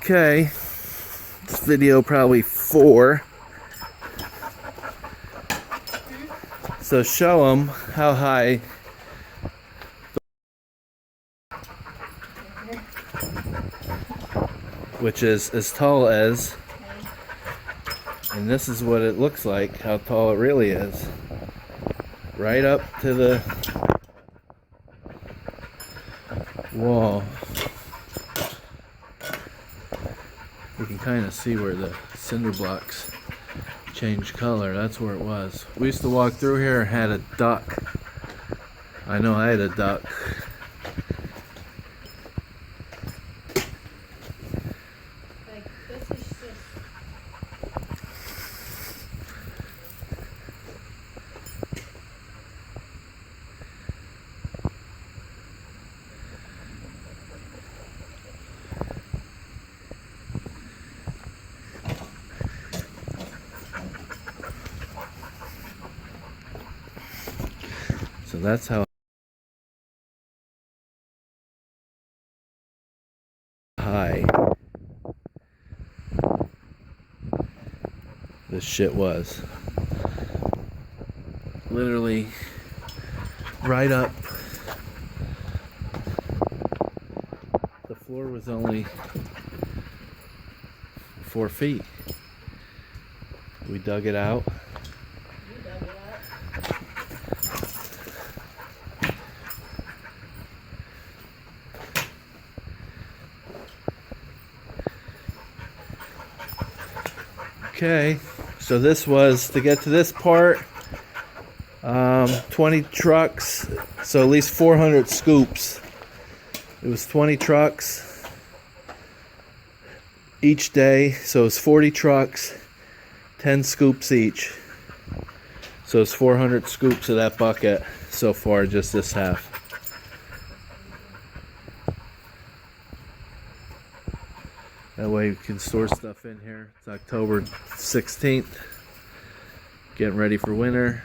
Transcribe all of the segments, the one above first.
Okay, this video probably 4. So show them how high which is as tall as, and this is what it looks like, how tall it really is. Right up to the wall. You can kind of see where the cinder blocks change color. That's where it was. We used to walk through here and had a duck. I know I had a duck. Like, this is just... So that's how high this shit was. Literally right up. The floor was only 4 feet. We dug it out. You dug it up. Okay, so this was, to get to this part, 20 trucks, so at least 400 scoops. It was 20 trucks each day, so it's 40 trucks, 10 scoops each. So it's 400 scoops of that bucket so far, just this half. That way we can store stuff in here. It's October 16th. Getting ready for winter.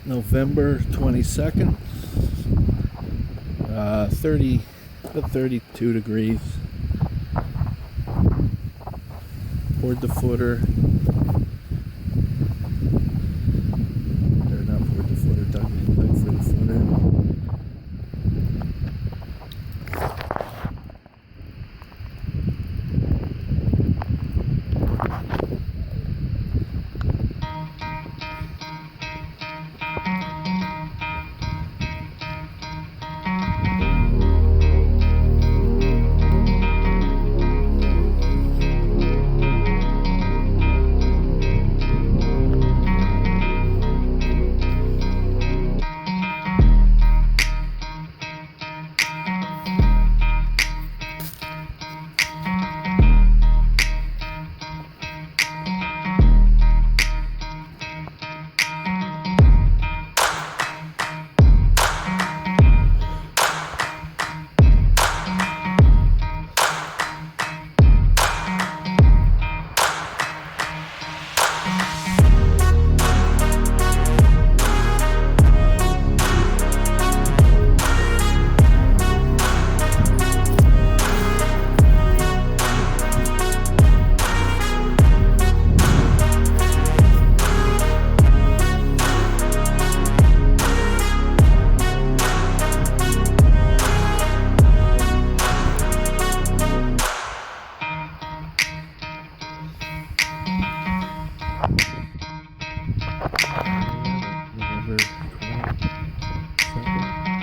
November 22nd, 32 degrees. Poured the footer. Or not poured the footer, dug for the footer. November 22nd,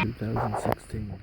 2016.